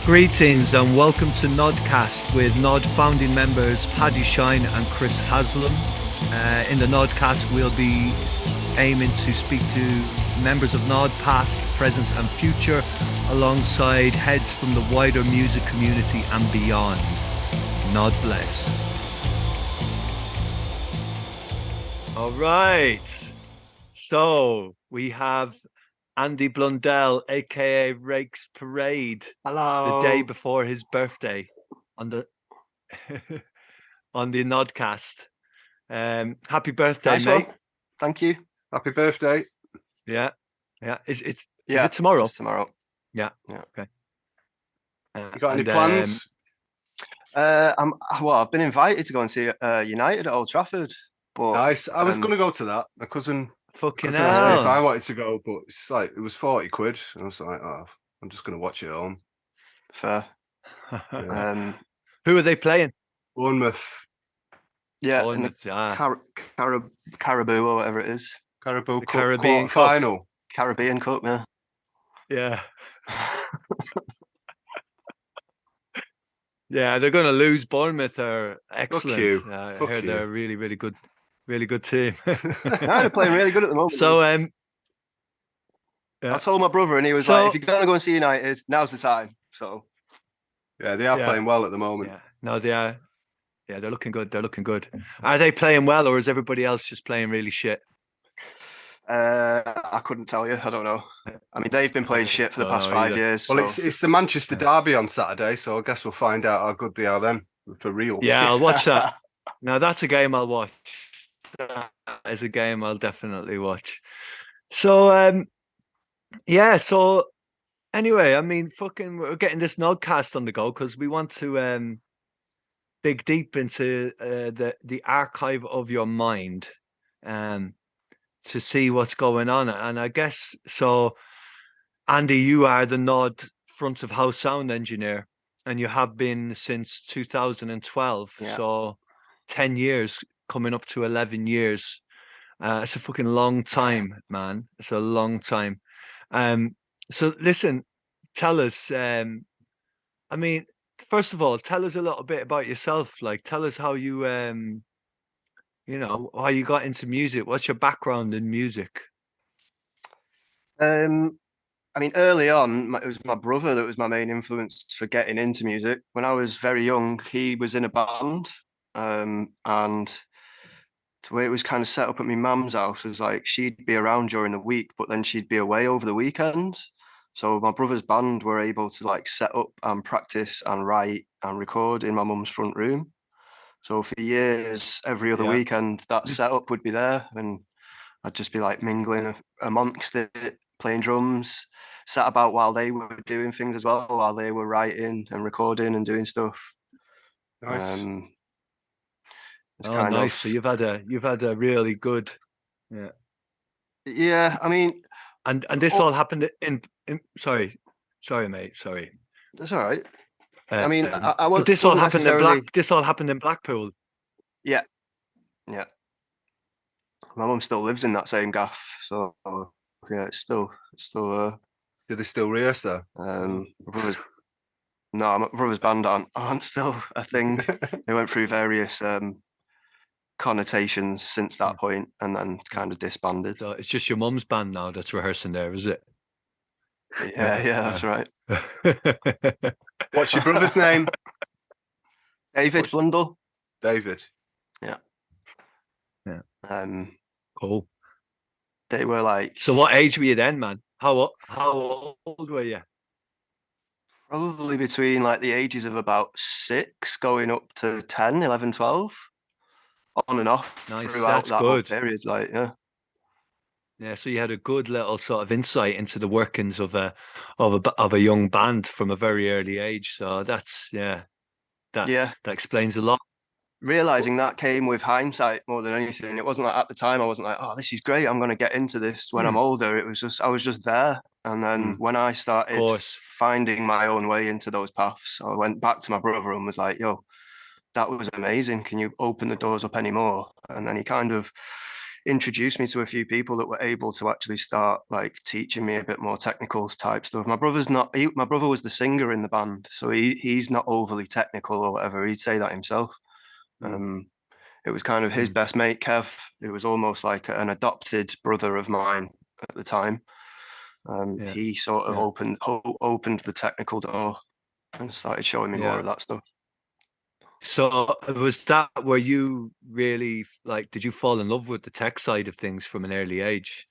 Greetings and welcome to Gnodcast with Gnod founding members Paddy Shine and Chris Haslam. In the Gnodcast, we'll be aiming to speak to members of Gnod, past, present, and future, alongside heads from the wider music community and beyond. Gnod bless. All right. So we have Andy Blundell, aka Raikes Parade. Hello. The day before his birthday on the on the Gnodcast. Happy birthday, Nice mate. one. Thank you. Happy birthday. Yeah. Is it tomorrow? It's tomorrow. Yeah. Yeah. Okay. You got any plans? I've been invited to go and see United at Old Trafford. But Nice. I was going to go to that. My cousin fucking asked me if I hell. wanted to go, but it's like it was 40 quid. And I was like, oh, I'm just going to watch it at home. Fair. Yeah. Who are they playing? Bournemouth. Yeah, Bournemouth, in the Caribou or whatever it is. Caribou The Cup Caribbean quarter Cup. final. Caribbean Cup, yeah. Yeah. Yeah, they're going to lose. Bournemouth are excellent. you. I Fuck heard you. they're a really, really good team. No, they're playing really good at the moment. So, I told my brother, and he was like, "If you're going to go and see United, now's the time." So, yeah, they are playing well at the moment. Yeah, no, they are. Yeah, they're looking good. They're looking good. Are they playing well, or is everybody else just playing really shit? I couldn't tell you. I don't know. I mean, they've been playing shit for the past 5 years. Well, so. it's the Manchester derby on Saturday, so I guess we'll find out how good they are then, for real. Yeah, I'll watch that. Now that's a game I'll watch. That is a game I'll definitely watch. So, yeah. So, anyway, I mean, fucking, we're getting this Gnodcast on the go because we want to dig deep into the archive of your mind, to see what's going on. And I guess so. Andy, you are the Gnod front of house sound engineer, and you have been since 2012. Yeah. So 10 years, coming up to 11 years. It's a fucking long time, man. It's a long time. So listen, tell us, I mean, first of all, tell us a little bit about yourself. Like, tell us how you, how you got into music. What's your background in music? I mean, early on, it was my brother that was my main influence for getting into music. When I was very young, he was in a band, and the way it was kind of set up at my mum's house was like she'd be around during the week, but then she'd be away over the weekends. So my brother's band were able to like set up and practice and write and record in my mum's front room. So for years, every other weekend, that setup would be there, and I'd just be like mingling amongst it, playing drums, sat about while they were doing things as well, while they were writing and recording and doing stuff. Nice. Nice. So you've had a really good, yeah. Yeah, I mean, and this all happened in sorry, mate, sorry. That's all right. I mean, I was. This all happened This all happened in Blackpool. Yeah. My mum still lives in that same gaff, so yeah, it's still. Do they still rehearse there? My brother's band aren't still a thing. They went through various connotations since that point, and then kind of disbanded. So it's just your mum's band now that's rehearsing there, is it? Yeah, that's right. What's your brother's name? David Blundell. David. Yeah. Cool. They were like. So what age were you then, man? How old were you? Probably between like the ages of about 6 going up to 10, 11, 12. On and off. Nice. Throughout That's that good. whole period, like, yeah. Yeah, so you had a good little sort of insight into the workings of a young band from a very early age. So that explains a lot. Realizing that came with hindsight more than anything. It wasn't like at the time I wasn't like, oh, this is great, I'm going to get into this when I'm older. It was just I was just there. And then when I started finding my own way into those paths, I went back to my brother and was like, yo, that was amazing. Can you open the doors up anymore? And then he kind of introduced me to a few people that were able to actually start like teaching me a bit more technical type stuff. My brother's not. My brother was the singer in the band, so he's not overly technical or whatever. He'd say that himself. It was kind of his best mate, Kev. It was almost like an adopted brother of mine at the time. He sort of opened the technical door and started showing me more of that stuff. So was that where you really like? Did you fall in love with the tech side of things from an early age?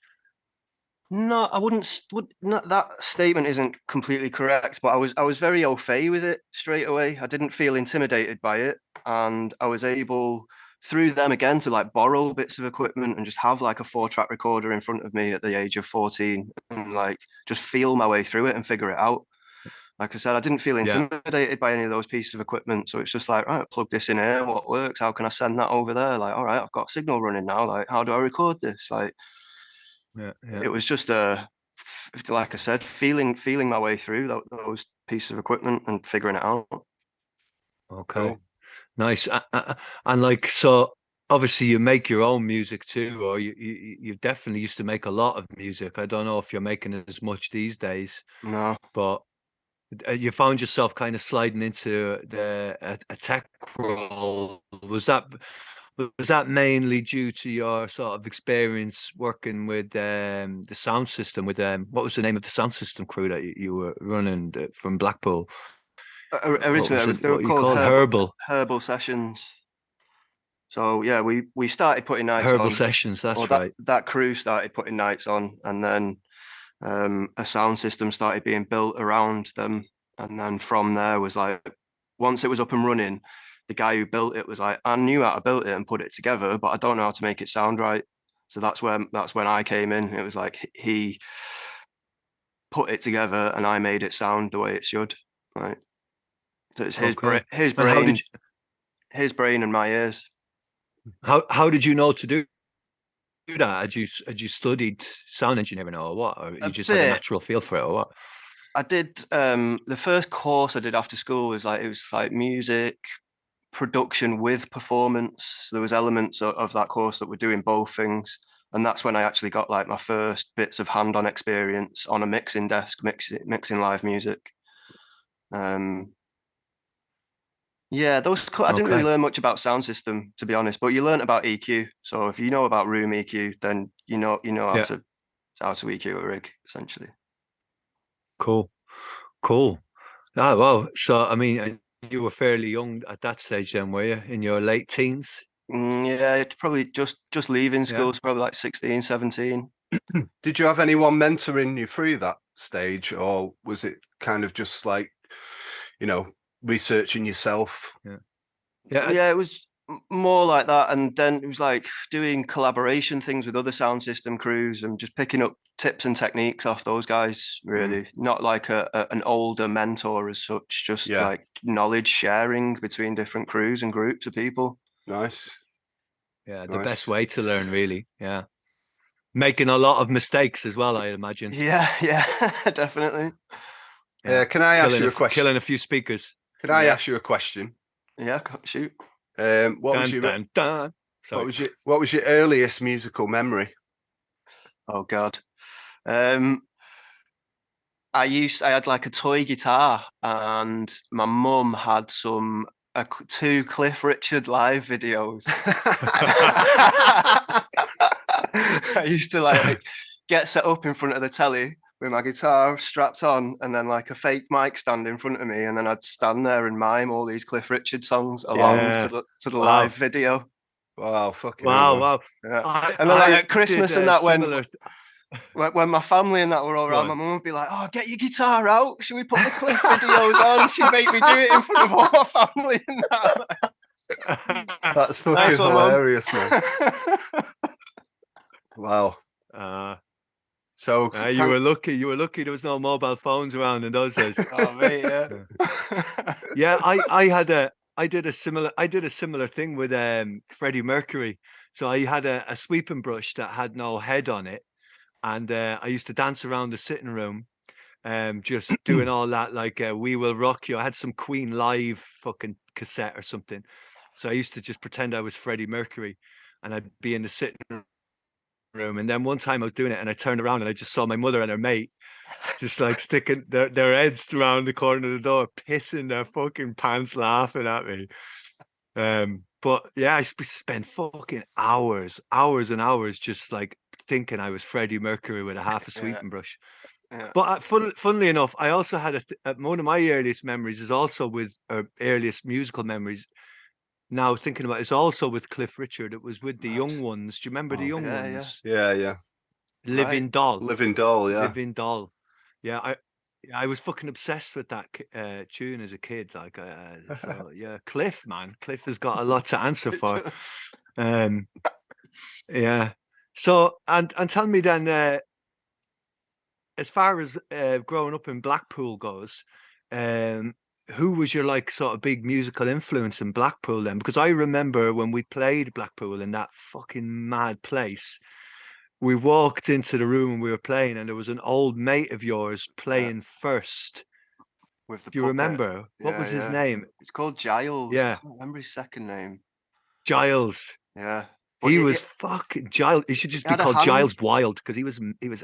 No, I wouldn't. Not that statement isn't completely correct, but I was very au fait with it straight away. I didn't feel intimidated by it, and I was able through them again to like borrow bits of equipment and just have like a 4-track recorder in front of me at the age of 14 and like just feel my way through it and figure it out. Like I said, I didn't feel intimidated by any of those pieces of equipment. So it's just like, right, plug this in here. What works? How can I send that over there? Like, all right, I've got signal running now. Like, how do I record this? Like, it was just like I said, feeling my way through those pieces of equipment and figuring it out. Okay, cool. Nice. And like, so obviously you make your own music too, or you definitely used to make a lot of music. I don't know if you're making as much these days. No, but you found yourself kind of sliding into a tech role. Was that mainly due to your sort of experience working with the sound system? With what was the name of the sound system crew that you were running from Blackpool? Originally they were called Herbal Sessions. So yeah, we started putting nights on. Herbal Sessions, that's right. That crew started putting nights on, and then a sound system started being built around them. And then from there was like, once it was up and running, the guy who built it was like, I knew how to build it and put it together, but I don't know how to make it sound right. So that's when I came in. It was like he put it together and I made it sound the way it should. Right. So it's his brain, his brain and my ears. How did you know to do that? Had you studied sound engineering or what? Or you just had a natural feel for it or what? I did the first course I did after school was like, it was like music production with performance. So there was elements of that course that were doing both things. And that's when I actually got like my first bits of hand-on experience on a mixing desk, mixing live music. Yeah, I didn't really learn much about sound system, to be honest, but you learn about EQ. So if you know about room EQ, then you know how to EQ a rig, essentially. Cool. Oh wow. So I mean, you were fairly young at that stage then, were you? In your late teens? Yeah, it's probably just leaving school. It's probably like 16, 17. Did you have anyone mentoring you through that stage, or was it kind of just like, researching yourself? Yeah, it was more like that. And then it was like doing collaboration things with other sound system crews and just picking up tips and techniques off those guys, really. Not like an older mentor as such, just like knowledge sharing between different crews and groups of people. Nice. Yeah, the best way to learn, really. Yeah. Making a lot of mistakes as well, I imagine. Yeah, definitely. Can I ask you a question? Killing a few speakers. Can I ask you a question? Yeah, shoot. What was your earliest musical memory? Oh God. I had like a toy guitar, and my mum had 2 Cliff Richard live videos. I used to like get set up in front of the telly with my guitar strapped on, and then like a fake mic stand in front of me, and then I'd stand there and mime all these Cliff Richard songs along to the live video. Wow, fucking hell. Wow. Yeah. And then like at Christmas and that when my family and that were all around, my mum would be like, "Oh, get your guitar out. Should we put the Cliff videos on?" She'd make me do it in front of all my family and that. That's fucking hilarious, man. Wow. So you were lucky. You were lucky there was no mobile phones around in those days. Oh mate, yeah. Yeah, I did a similar thing with Freddie Mercury. So I had a sweeping brush that had no head on it, and I used to dance around the sitting room, just doing all that like "We Will Rock You." I had some Queen live fucking cassette or something, so I used to just pretend I was Freddie Mercury, and I'd be in the sitting room. And then one time I was doing it and I turned around and I just saw my mother and her mate just like sticking their heads around the corner of the door, pissing their fucking pants, laughing at me. But yeah, I spent fucking hours and hours just like thinking I was Freddie Mercury with a half a sweeping brush. Yeah. But funnily enough, I also had one of my earliest memories is also with earliest musical memories. Now thinking about it, is also with Cliff Richard. It was with the Mad. Young Ones. Do you remember the Oh, Young Yeah, Ones? yeah. Living Doll. Living Doll, yeah. Living Doll. Yeah, I was fucking obsessed with that tune as a kid. Like, so yeah, Cliff, man, Cliff has got a lot to answer for. Um, yeah. So and tell me then, as far as growing up in Blackpool goes, um, who was your like sort of big musical influence in Blackpool then? Because I remember when we played Blackpool in that fucking mad place, we walked into the room and we were playing, and there was an old mate of yours playing first. With the Do you puppet. remember? What was his Yeah. name? It's called Giles. I Yeah, can't remember his second name. Giles. Yeah. But He was fucking Giles. He should just it be had a called hand. Giles Wild because he was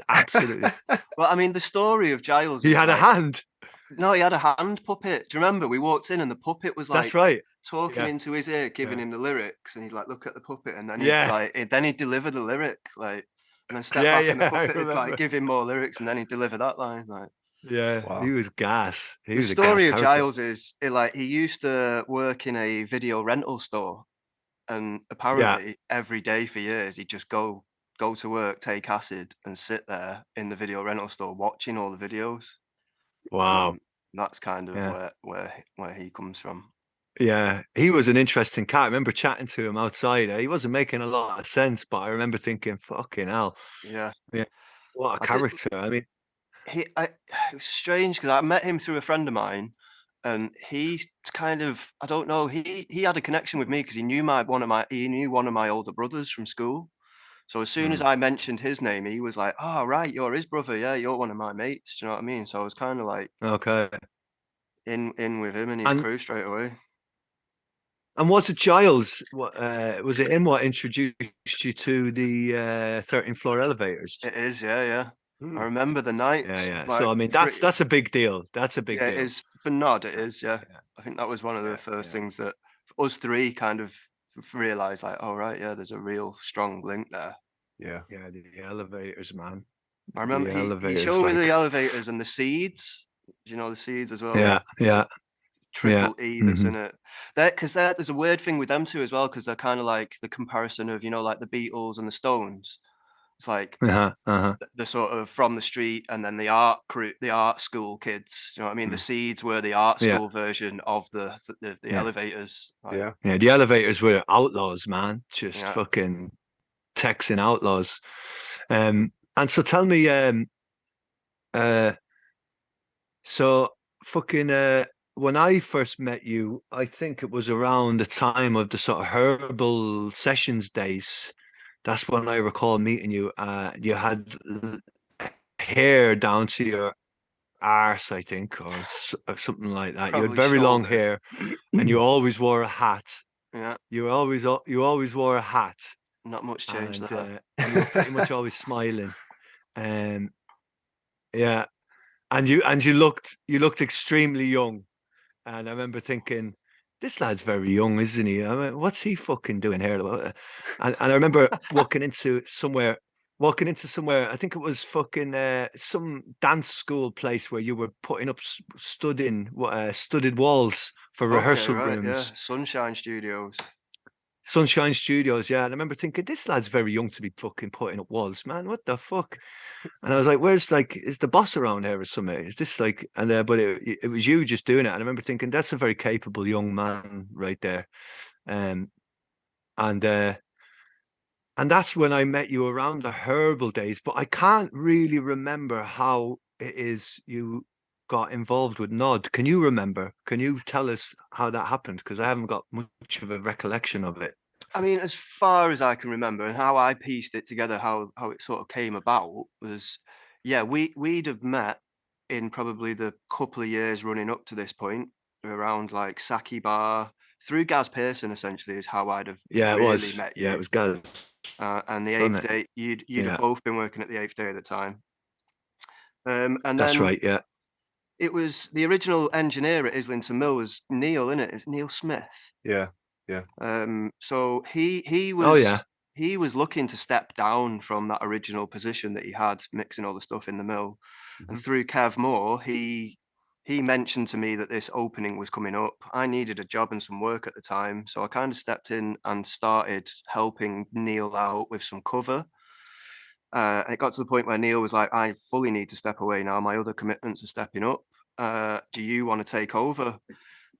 absolutely. Well, I mean, the story of Giles He is had a like, hand. no, he had a hand puppet. Do you remember? We walked in and the puppet was That's like right. talking Yeah, into his ear, giving yeah, him the lyrics, and he'd like look at the puppet, and then yeah, he'd deliver the lyric, like, and then step yeah, back, and the yeah. I puppet would like remember. give him more lyrics, and then he'd deliver that line. Like, Yeah, he Wow. was gas. He the was a gas story of character. Giles is like he used to work in a video rental store, and Yeah. apparently every day for years he'd just go to work, take acid, and sit there in the video rental store watching all the videos. Wow. That's kind of Yeah. where he comes from. Yeah, he was an interesting cat. I remember chatting to him outside. He wasn't making a lot of sense, but I remember thinking, "Fucking hell, Yeah, yeah, what a I did. character!" I mean, It was strange because I met him through a friend of mine, and he's kind of, I don't know, he had a connection with me because he knew one of my older brothers from school. So as soon as mm, I mentioned his name, he was like, "Oh, right, you're his brother. Yeah, you're one of my mates." Do you know what I mean? So I was kind of like okay. in with him and his And crew straight away. was it Giles? What was it him? What introduced you to the 13th floor elevators? It is, yeah, yeah. I Hmm. remember the Yeah, nights, yeah. So like, I mean, pretty. that's a big deal. That's a big Yeah, it deal. is for Nod. It Uh, is, yeah. Yeah, I think that was one of the yeah, first yeah, things that us three kind of realized, like, oh right, yeah, there's a real strong link there. Yeah. yeah. The elevators, man. I The remember he elevators, showed me the like, elevators and the seeds. Do you know the seeds as well? yeah, The yeah, yeah. triple E that's Hmm. in it. Because there's a weird thing with them too as well, because they're kind of like the comparison of, like the Beatles and the Stones. It's like Uh-huh, uh-huh. the sort of from the street, and then the art crew, the art school kids. You know what I mean? The Mm. seeds were the art Yeah, school version of the yeah. elevators. Like, Yeah. Yeah, the elevators were outlaws, man. Just yeah. fucking Texan outlaws. And so tell me, uh, so fucking, when I first met you, I think it was around the time of the sort of herbal sessions days. That's when I recall meeting you. You had hair down to your arse, I think, or something like that. You had Probably very long shoulders. hair, and you always wore a hat. Yeah. You always wore a hat, Not much change and there. you were pretty much always smiling. Um, yeah, and you looked extremely young. And I remember thinking, this lad's very young, isn't he? I mean, what's he fucking doing here? And I remember walking into somewhere. I think it was fucking some dance school place where you were putting up studded walls for Okay, rehearsal right. Yeah. rooms. Sunshine Studios. Sunshine Studios, yeah. And I remember thinking, this lad's very young to be fucking putting up walls, man. What the fuck? And I was like, where's like, is the boss around here or something? Is this like, and but it was you just doing it. And I remember thinking, that's a very capable young man right there. Um, and that's when I met you around the herbal days, but I can't really remember how it is you got involved with Nod. Can you remember? Can you tell us how that happened? Because I haven't got much of a recollection of it. I mean, as far as I can remember, and how I pieced it together, how it sort of came about was, yeah, we'd have met in probably the couple of years running up to this point, around like Saki Bar, through Gaz Pearson, essentially, is how I'd have Yeah, it really was. met Yeah, you. it was Gaz. And the Wasn't Eighth it? Day, you'd Yeah. have both been working at the Eighth Day at the time. And That's then right. Yeah. it was the original engineer at Islington Mill was Neil, isn't it? It's Neil Smith. Yeah. So he was Oh yeah. he was looking to step down from that original position that he had mixing all the stuff in the mill. And through Kev Moore, he mentioned to me that this opening was coming up. I needed a job and some work at the time, so I kind of stepped in and started helping Neil out with some cover. It got to the point where Neil was like, I fully need to step away now. My other commitments are stepping up. Do you want to take over?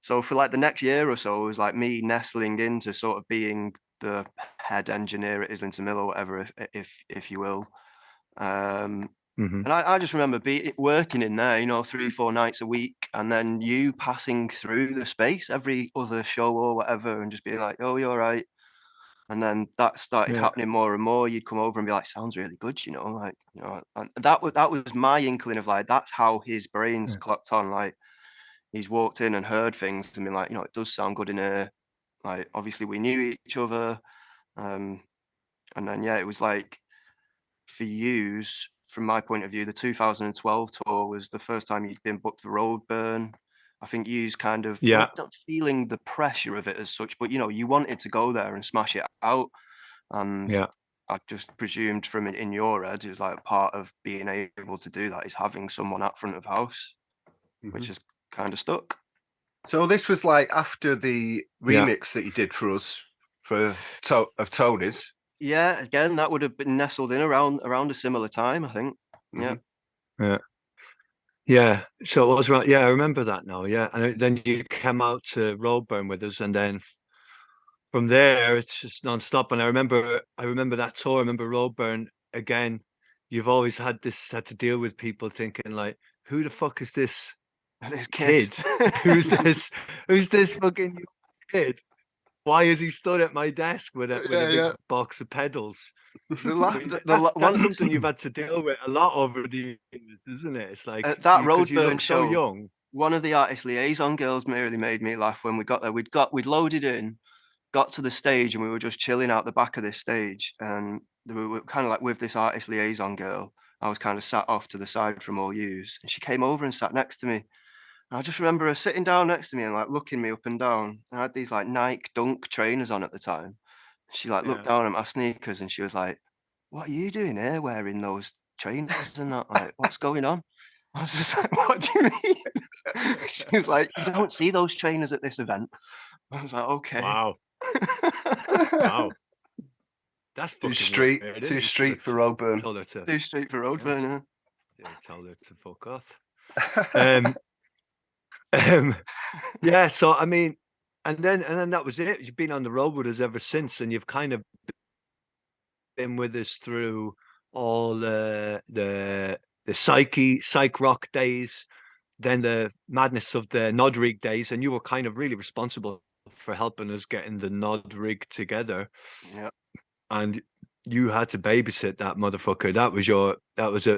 So for like the next year or so, it was like me nestling into sort of being the head engineer at Islington Mill or whatever, if you will. Mhm. And I just remember working in there, 3-4 nights a week, and then you passing through the space every other show or whatever, and just being like, "Oh, you're right." And then that started Yeah. happening more and more. You'd come over and be like, "Sounds really good," and that was my inkling of like that's how his brains Yeah. clocked on. Like he's walked in and heard things and been like, it does sound good in here. Like obviously we knew each other, and then it was like for yous. From my point of view, the 2012 tour was the first time you'd been booked for Roadburn. I think you's kind of Yeah. not feeling the pressure of it as such, but you wanted to go there and smash it out. And Yeah. I just presumed from it in your head, it was like part of being able to do that is having someone at front of house, which is kind of stuck. So this was like after the Yeah. remix that you did for us of Tony's. Yeah, again, that would have been nestled in around a similar time, I think. Yeah. Yeah. Yeah. So it was right. Yeah, I remember that now. Yeah. And then you came out to Roadburn with us, and then from there it's just nonstop. And I remember that tour. I remember Roadburn again. You've always had to deal with people thinking like, who the fuck is this This kid? Who's this fucking kid? Why is he stood at my desk with a big box of pedals? That's something you've had to deal with a lot over the years, isn't it? It's like that because you Roadburn look so show, young. one of the artist liaison girls really made me laugh when we got there. We'd loaded in, got to the stage, and we were just chilling out the back of this stage, and we were kind of like with this artist liaison girl. I was kind of sat off to the side from all yous, and she came over and sat next to me. And I just remember her sitting down next to me and like looking me up and down. I had these like Nike Dunk trainers on at the time. She like looked down at my sneakers and she was like, "What are you doing here wearing those trainers and that? Like, what's going on?" I was just like, "What do you mean?" She was like, "You don't see those trainers at this event." I was like, "Okay." Wow. Wow. That's Too fucking street, weird. too You should street have for Roadburn. told her to Too straight for Roadburn. tell her to fuck off. Yeah. So I mean, and then that was it. You've been on the road with us ever since, and you've kind of been with us through all the psych rock days, then the madness of the Nod rig days, and you were kind of really responsible for helping us getting the Nod rig together. Yeah. And you had to babysit that motherfucker. That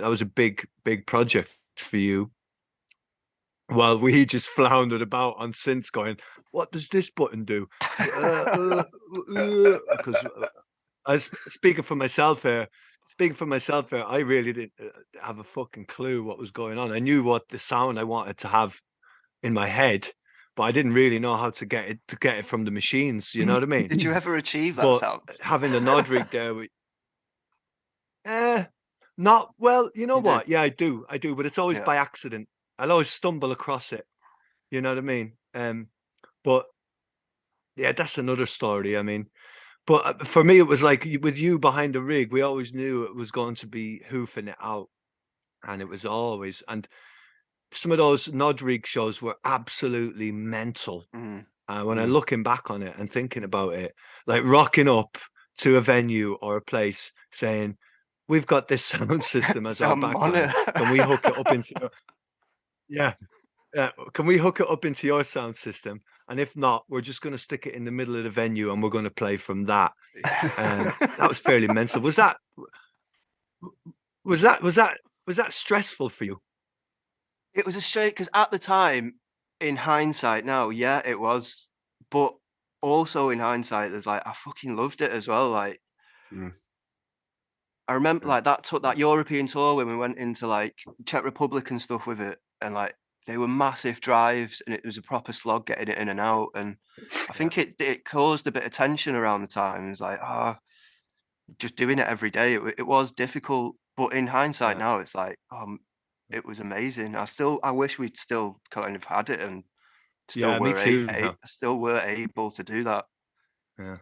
was a big project for you. Well, we just floundered about on synths going, what does this button do? Because as speaking for myself here, I really didn't have a fucking clue what was going on. I knew what the sound I wanted to have in my head, but I didn't really know how to get it from the machines. You know what I mean? Did you ever achieve that But sound? having the Nod rig there, not well. You know You did? what? Yeah, I do, but it's always by accident. I'll always stumble across it. You know what I mean? But yeah, that's another story. I mean, but for me, it was like with you behind the rig, we always knew it was going to be hoofing it out, and it was always. And some of those Nod rig shows were absolutely mental. When I looking back on it and thinking about it, like rocking up to a venue or a place saying, "We've got this sound system as our background. Can we hook it up into?" Yeah. Can we hook it up into your sound system? And if not, we're just going to stick it in the middle of the venue and we're going to play from that. That was fairly mental. Was that stressful for you? It was a straight because at the time, in hindsight now, yeah, it was. But also in hindsight, there's like I fucking loved it as well. Like I remember like that European tour when we went into like Czech Republic and stuff with it, and like they were massive drives, and it was a proper slog getting it in and out. And I think it caused a bit of tension around the time. It was like, just doing it every day. It was difficult, but in hindsight now, it's like, it was amazing. I wish we'd still kind of had it and still me were too. No. still were able to do that. Yeah.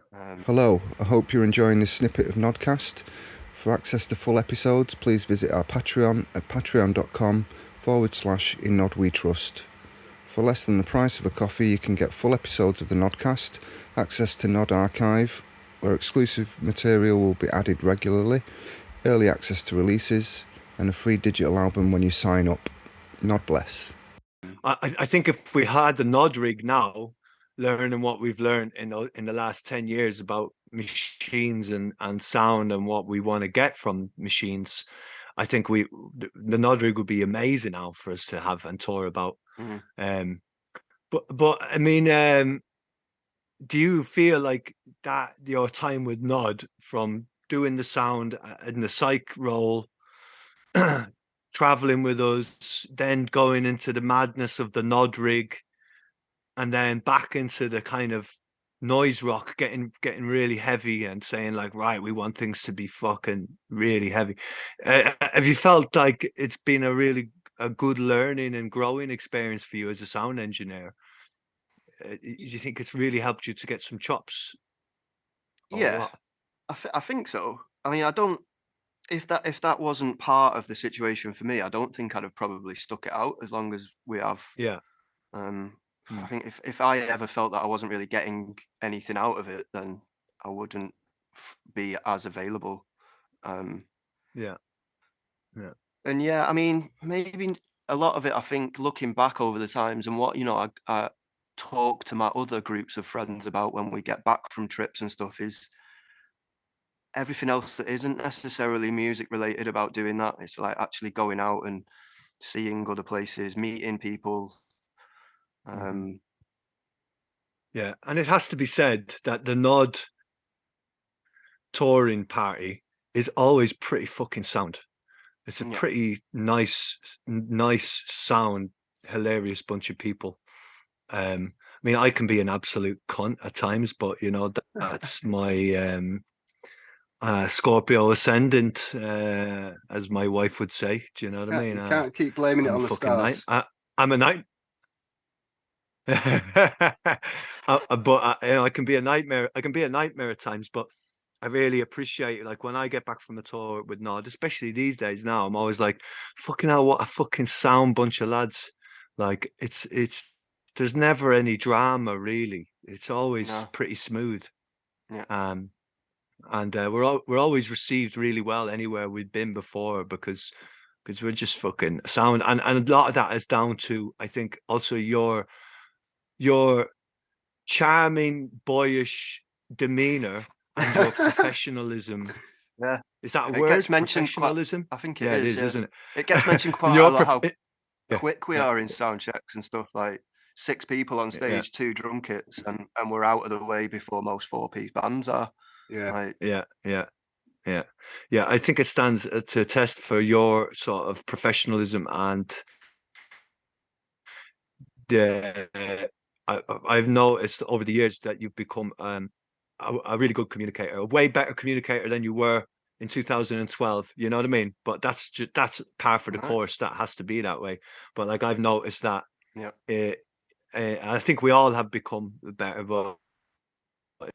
Hello, I hope you're enjoying this snippet of Gnodcast. For access to full episodes, please visit our Patreon at patreon.com/ingnodwetrust. For less than the price of a coffee, you can get full episodes of the Gnodcast, access to Gnod Archive, where exclusive material will be added regularly, early access to releases, and a free digital album when you sign up. Gnod bless. I think if we had the Gnod rig now, learning what we've learned in the last 10 years about machines and sound and what we want to get from machines, I think the Gnod rig would be amazing now for us to have and tour about. But I mean, do you feel like that your time with Gnod, from doing the sound in the psych role, traveling with us, then going into the madness of the Gnod rig, and then back into the kind of noise rock, getting really heavy and saying like, right, we want things to be fucking really heavy. Have you felt like it's been a good learning and growing experience for you as a sound engineer? Do you think it's really helped you to get some chops? Yeah, I think so. I mean, I don't. If that wasn't part of the situation for me, I don't think I'd have probably stuck it out as long as we have. Yeah. I think if I ever felt that I wasn't really getting anything out of it, then I wouldn't be as available. Yeah. And yeah, I mean, maybe a lot of it, I think, looking back over the times and what, I talk to my other groups of friends about when we get back from trips and stuff, is everything else that isn't necessarily music related about doing that. It's like actually going out and seeing other places, meeting people. Yeah, and it has to be said that the Gnod touring party is always pretty fucking sound. It's a pretty nice sound, hilarious bunch of people. I mean, I can be an absolute cunt at times, but that's my Scorpio ascendant, as my wife would say. Do you know what I mean? You can't keep blaming it I'm on a the fucking stars. I'm a night. But I can be a nightmare. I can be a nightmare at times, but I really appreciate it. Like when I get back from a tour with Nod, especially these days now, I'm always like, fucking hell, what a fucking sound bunch of lads. Like it's there's never any drama really. It's always pretty smooth. Yeah. And we're always received really well anywhere we've been before because we're just fucking sound. And a lot of that is down to, I think, also your charming, boyish demeanor and your professionalism. Yeah. Is that a It word? gets mentioned Professionalism? I think it is, yeah. isn't it? It gets mentioned quite a lot how quick we are in sound checks and stuff. Like 6 people on stage, 2 drum kits, and we're out of the way before most 4-piece bands are. Yeah. Yeah. I think it stands to test for your sort of professionalism and I've noticed over the years that you've become a really good communicator, a way better communicator than you were in 2012. You know what I mean? But that's par for the course. That has to be that way. But like I've noticed that. I think we all have become better, but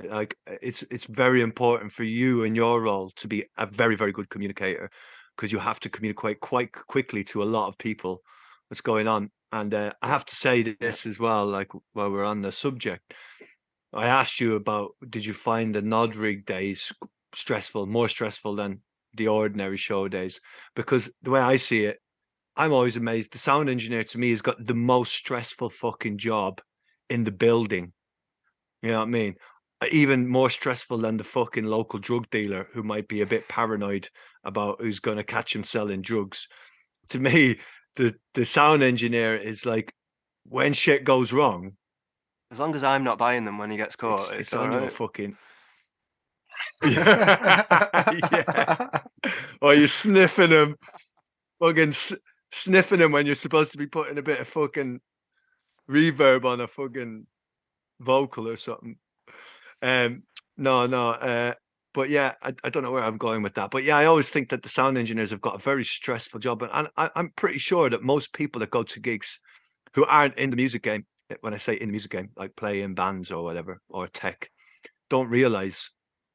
like it's very important for you in your role to be a very, very good communicator, because you have to communicate quite quickly to a lot of people what's going on. And I have to say this as well, like while we're on the subject, I asked you about, did you find the Nod rig days stressful, more stressful than the ordinary show days? Because the way I see it, I'm always amazed. The sound engineer to me has got the most stressful fucking job in the building. You know what I mean? Even more stressful than the fucking local drug dealer who might be a bit paranoid about who's going to catch him selling drugs. To me, the sound engineer is like, when shit goes wrong, As long as I'm not buying them when he gets caught, It's all on your right. fucking. Yeah. Or you're sniffing them, fucking sniffing them when you're supposed to be putting a bit of fucking reverb on a fucking vocal or something. No. But yeah, I don't know where I'm going with that. But yeah, I always think that the sound engineers have got a very stressful job, and I'm pretty sure that most people that go to gigs who aren't in the music game, when I say in the music game, like play in bands or whatever or tech, don't realize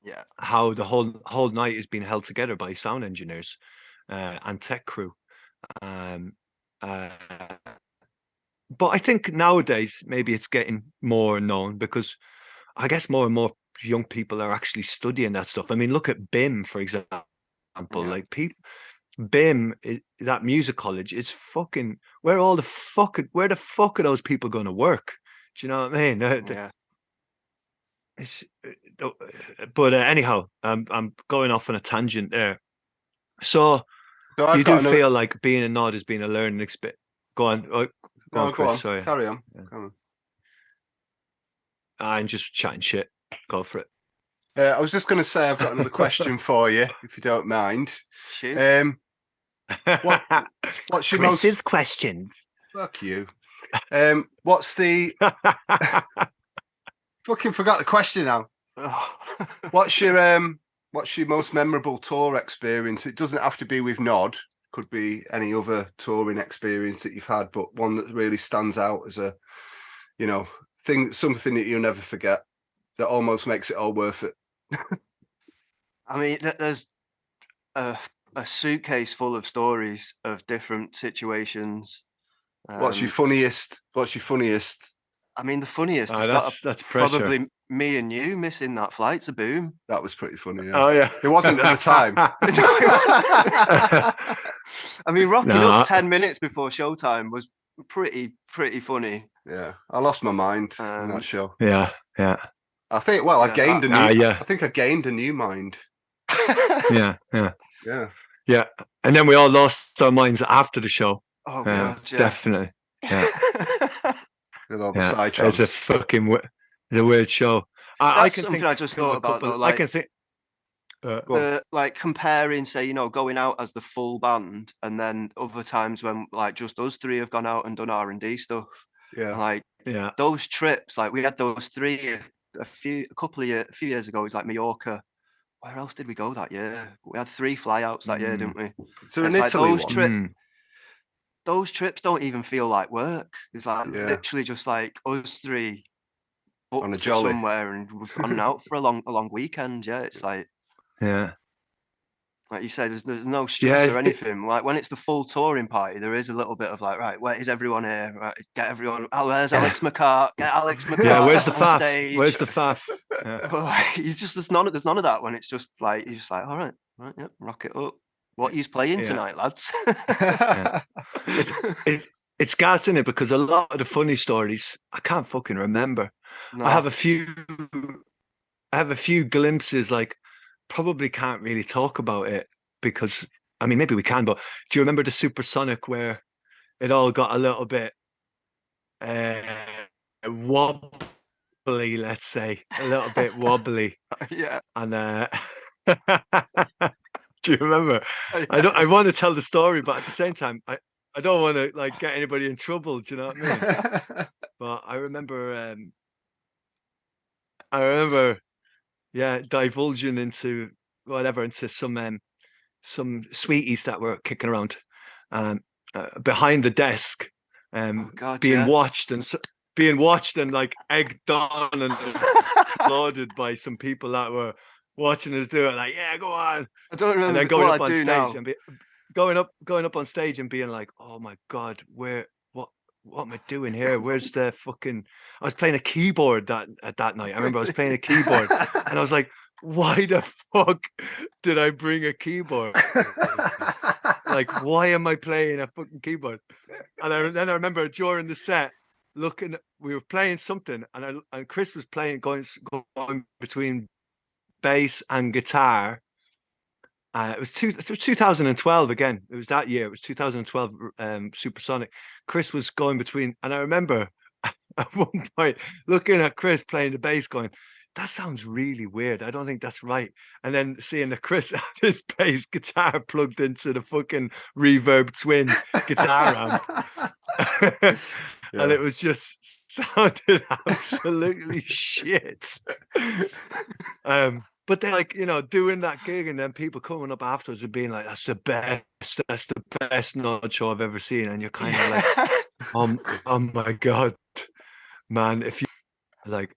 Yeah. how the whole night is being held together by sound engineers and tech crew. Um, uh, but I think nowadays maybe it's getting more known because I guess more and more young people are actually studying that stuff. I mean, look at BIM, for example. Yeah. Like people, BIM, that music college is fucking where the fuck are those people going to work? Do you know what I mean? Yeah. It's, but anyhow, I'm going off on a tangent there. So So I've you got do another. feel like being a Nod has been a learning experience. Go on, go No, on, go Chris. on. Sorry, Carry on. Yeah. Come on. I'm just chatting shit. Go for it. I was just going to say I've got another question for you, if you don't mind. Shoot. What's your Chris's questions? Fuck you. What's the fucking forgot the question now? Oh. What's your most memorable tour experience? It doesn't have to be with Nod. Could be any other touring experience that you've had, but one that really stands out as a, something that you'll never forget. That almost makes it all worth it. I mean, there's a suitcase full of stories of different situations. What's your funniest? I mean, the funniest has that's pressure. probably me and you missing that flight to Boom. That was pretty funny. Yeah. Oh yeah, It wasn't at the time. I mean, rocking up 10 minutes before showtime was pretty funny. Yeah, I lost my mind in that show. Yeah. I think. Well, I gained a new. Yeah. I think I gained a new mind. Yeah. Yeah. And then we all lost our minds after the show. Oh god, yeah. Definitely. Yeah. With all the side It's tracks. a fucking it's a weird show. I can something think I just thought about though. I can think. Like comparing, say, going out as the full band, and then other times when like just us three have gone out and done R&D stuff. Yeah. Like those trips, like we had those three a few years ago. It was like Mallorca. Where else did we go that year? We had 3 flyouts that year, didn't we? So in Italy, like those trips don't even feel like work. It's like literally just like us three on a jolly somewhere, and we've gone out for a long weekend. Yeah, it's like like you said, there's no stress or anything. Like when it's the full touring party, there is a little bit of like, right, where is everyone here? Right, get everyone. Oh, where's Alex McCart? Get Alex McCart. Yeah, where's the on faff? stage. Where's the faff? Yeah. But like, there's none of that when it's just like you're just like, all right, yeah, rock it up. What are you playing tonight, lads? It's gas, isn't it? Because a lot of the funny stories I can't fucking remember. No. I have a few glimpses, like probably can't really talk about it because I mean maybe we can, but do you remember the Supersonic where it all got a little bit wobbly, let's say, a little bit wobbly. Yeah. And do you remember? Yeah. I want to tell the story, but at the same time, I don't want to like get anybody in trouble. Do you know what I mean? But I remember, divulging into some sweeties that were kicking around behind the desk, being watched and like egged on and applauded by some people that were watching us do it. Like, yeah, go on. I don't remember. And then going what up on I do stage now. and going up on stage and being like, oh my god, what am I doing here? Where's the fucking? I was playing a keyboard that night. I remember I was playing a keyboard, and I was like, why the fuck did I bring a keyboard? Like, why am I playing a fucking keyboard? And then I remember during the set, we were playing something, and Chris was going between bass and guitar. It was 2012 again. It was that year. It was 2012 Supersonic. Chris was going between, and I remember at one point, looking at Chris playing the bass, going, "That sounds really weird. I don't think that's right." And then seeing that Chris had his bass guitar plugged into the fucking reverb twin guitar amp. And it was just sounded absolutely shit. But they're like, doing that gig and then people coming up afterwards and being like, that's the best Gnod show I've ever seen. And you're kind of like, oh my God, man, if you like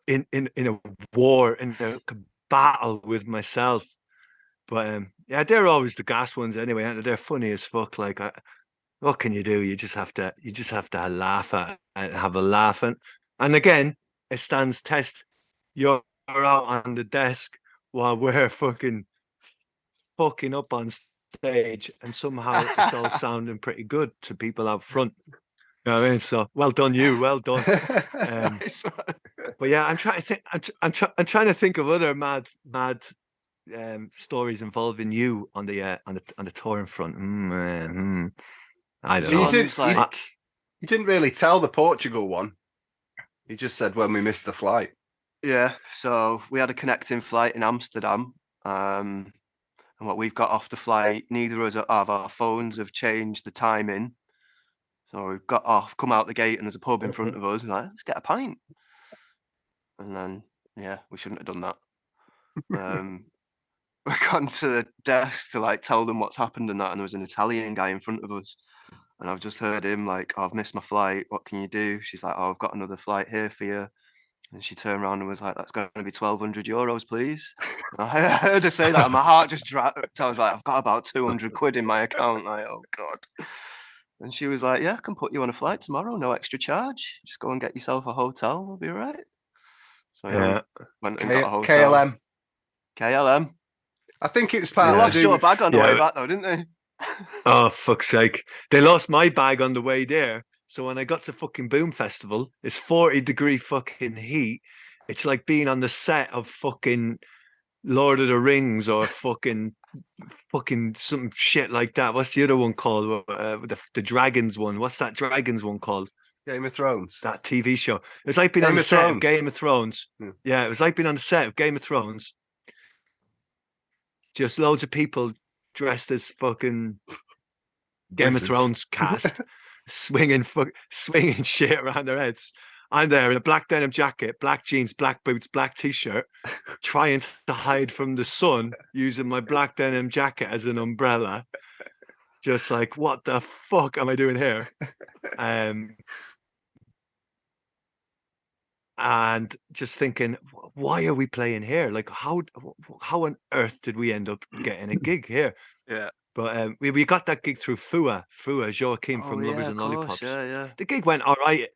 in a war, in a battle with myself. But yeah, they're always the gas ones anyway, and they're funny as fuck. Like, what can you do? You just have to laugh at and have a laugh. And again, it stands test. You're out on the desk while we're fucking up on stage, and somehow it's all sounding pretty good to people out front. You know what I mean? So well done, you. Well done. Nice one. But yeah, I'm trying to think. I'm trying to think of other mad stories involving you on the touring front. I don't know. You didn't really tell the Portugal one. You just said when we missed the flight. Yeah, so we had a connecting flight in Amsterdam. And what we've got off the flight, neither of our phones have changed the timing. So we've got off, come out the gate, and there's a pub in front of us. We're like, let's get a pint. And then, yeah, we shouldn't have done that. We've gone to the desk to like tell them what's happened and that, and there was an Italian guy in front of us. And I've just heard him like, oh, I've missed my flight. What can you do? She's like, oh, I've got another flight here for you. And she turned around and was like, that's going to be 1,200 euros, please. And I heard her say that and my heart just dropped. I was like, I've got about 200 quid in my account. Like, oh, God. And she was like, yeah, I can put you on a flight tomorrow. No extra charge. Just go and get yourself a hotel. We'll be all right. So yeah, went and got a hotel. KLM. I think it's They part lost your bag on the way back though, didn't they? Oh, fuck's sake. They lost my bag on the way there. So when I got to fucking Boom Festival, it's 40-degree fucking heat. It's like being on the set of fucking Lord of the Rings or fucking some shit like that. What's the other one called? The Dragons one. What's that Dragons one called? Game of Thrones. That TV show. It was like being on the set of Game of Thrones. Yeah, it was like being on the set of Game of Thrones. Just loads of people dressed as fucking Game of Thrones cast, swinging shit around their heads. I'm there in a black denim jacket, black jeans, black boots, black t-shirt, trying to hide from the sun using my black denim jacket as an umbrella. Just like, what the fuck am I doing here? And just thinking, why are we playing here? Like, how on earth did we end up getting a gig here? Yeah. But we got that gig through Fua Joachim from Lovers and Lollipops. Yeah. The gig went all right.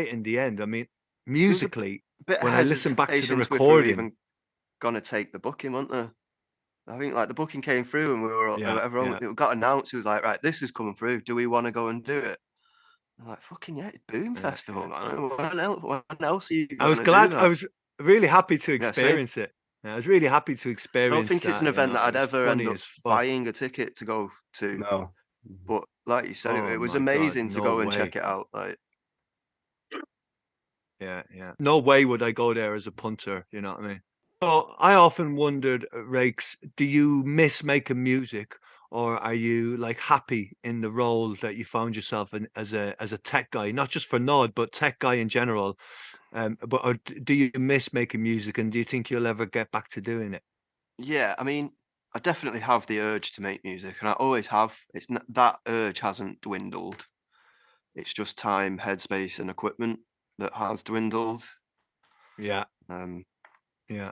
In the end. I mean, musically, when I listen back to the recording, even gonna take the booking, weren't they? I think like the booking came through and we were it got announced. It was like, right, this is coming through. Do we want to go and do it? I'm like, fucking yeah, Boom Festival, man. What else are you I was glad. I was really happy to experience it. I was really happy to experience. I don't think it's an event that I'd ever end up buying a ticket to go to. No. But like you said, it was amazing to go and check it out. Like, yeah. No way would I go there as a punter. You know what I mean? So I often wondered, Raikes, do you miss making music, or are you like happy in the role that you found yourself in as a tech guy, not just for Gnod, but tech guy in general? Or do you miss making music, and do you think you'll ever get back to doing it? Yeah, I mean, I definitely have the urge to make music, and I always have. It's not, that urge hasn't dwindled. It's just time, headspace, and equipment that has dwindled. Yeah. Yeah.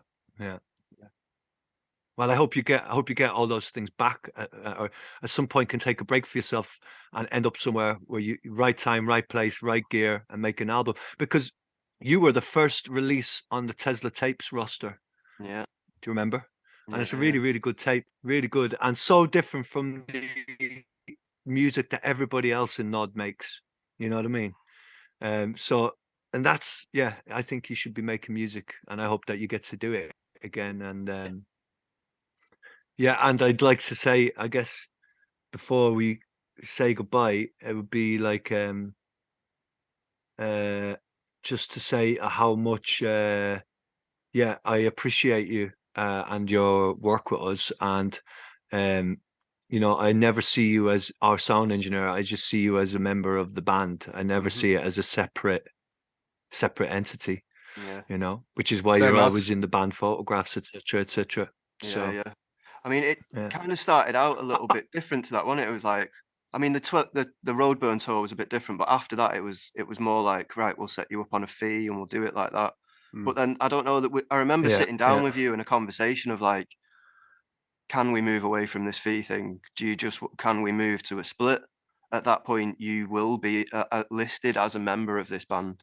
Well, I hope you get all those things back, or at some point can take a break for yourself and end up somewhere where you right time, right place, right gear, and make an album. Because you were the first release on the Tesla Tapes roster. Yeah. Do you remember? And it's a really, really good tape, really good, and so different from the music that everybody else in Gnod makes. You know what I mean? So, and that's, yeah, I think you should be making music, and I hope that you get to do it again. And yeah, and I'd like to say, I guess, before we say goodbye, it would be like just to say how much yeah, I appreciate you and your work with us. And you know, I never see you as our sound engineer. I just see you as a member of the band. I never see it as a separate entity. Yeah. You know, which is why Same you're as. always in the band photographs, etc., etc. Yeah, So yeah. I mean, it yeah, kind of started out a little bit different to that one. It was like, I mean, the Roadburn tour was a bit different, but after that, it was more like, right, we'll set you up on a fee and we'll do it like that. Mm. But then I don't know that I remember yeah, sitting down yeah, with you in a conversation of like, can we move away from this fee thing? Can we move to a split? At that point, you will be listed as a member of this band.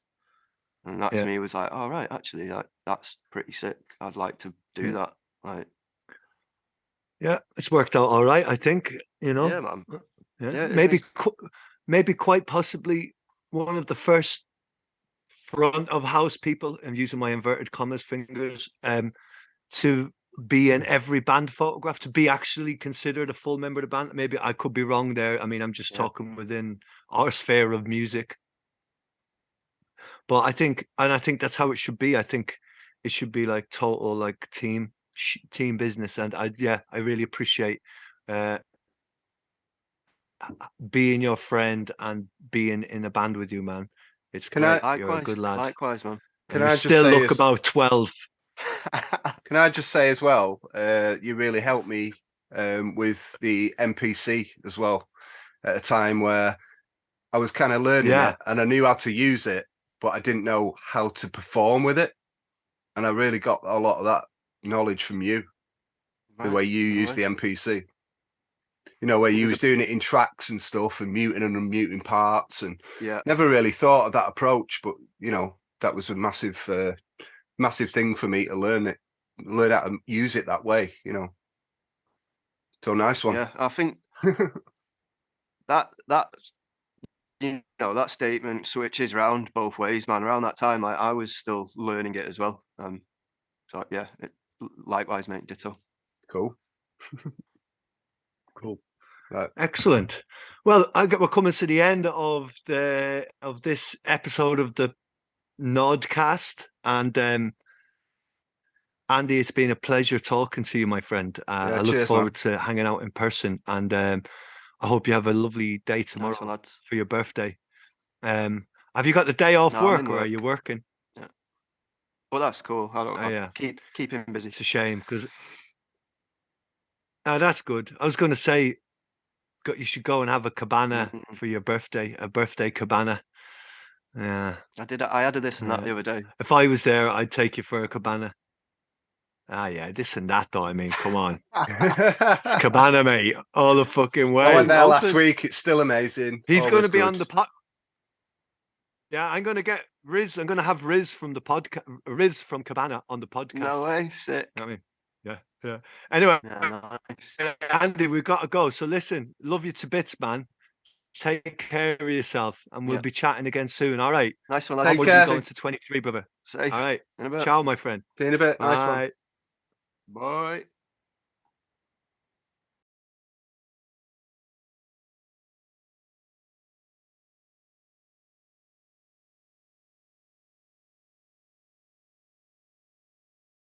And that to yeah, me was like, all right, actually, that's pretty sick. I'd like to do yeah. that. Like, Yeah, it's worked out all right, I think. You know, yeah, man. yeah, Yeah, maybe maybe quite possibly one of the first front of house people, I'm using my inverted commas fingers, to be in every band photograph, to be actually considered a full member of the band. Maybe I could be wrong there. I mean, I'm just Yeah. talking within our sphere of music. But I think that's how it should be. I think it should be like total like team business. And I really appreciate uh being your friend and being in a band with you, man. It's Can I great. You're a good lad. Likewise, man. can And you I just still say look about 12. can I just say as well, you really helped me with the MPC as well at a time where I was kind of learning Yeah. it and I knew how to use it, but I didn't know how to perform with it. And I really got a lot of that knowledge from you, the way you use the MPC. You know, where you was doing it in tracks and stuff and muting and unmuting parts, and Yeah. never really thought of that approach, but you know, that was a massive thing for me to learn how to use it that way, you know. So nice one. Yeah, I think that you know, that statement switches round both ways, man. Around that time, I was still learning it as well. So yeah, likewise, mate. Ditto. Cool. Cool. Right. Excellent. Well, we're coming to the end of this episode of the Gnodcast, and Andy, it's been a pleasure talking to you, my friend. Yeah, I look cheers, forward to hanging out in person, and I hope you have a lovely day tomorrow Nice one, lads. for your birthday. Have you got the day off No, I'm work, in or are work. you working? Yeah. Well, that's cool. I'll Yeah, keep him busy. it's a shame because that's good. I was going to say, you should go and have a cabana for your birthday, a birthday cabana. Yeah, I added this and that yeah. the other day. If I was there, I'd take you for a cabana. Ah, yeah, this and that, though. I mean, come on. It's cabana, mate, all the fucking way. I went there last open. week. It's still amazing. He's going to Always be good. on the pod. Yeah, I'm going to get Riz. I'm going to have Riz from the podcast. Riz from Cabana on the podcast. No way, sick. I mean, yeah. Anyway, Yeah, nice. Andy, we've got to go. So listen, love you to bits, man. Take care of yourself, and we'll Yeah. be chatting again soon. All right. Nice one, lads. Take Onwards care. we go into 23, brother. Safe. All right. In a bit. Ciao, my friend. See you in a bit. Nice one. Bye. Bye.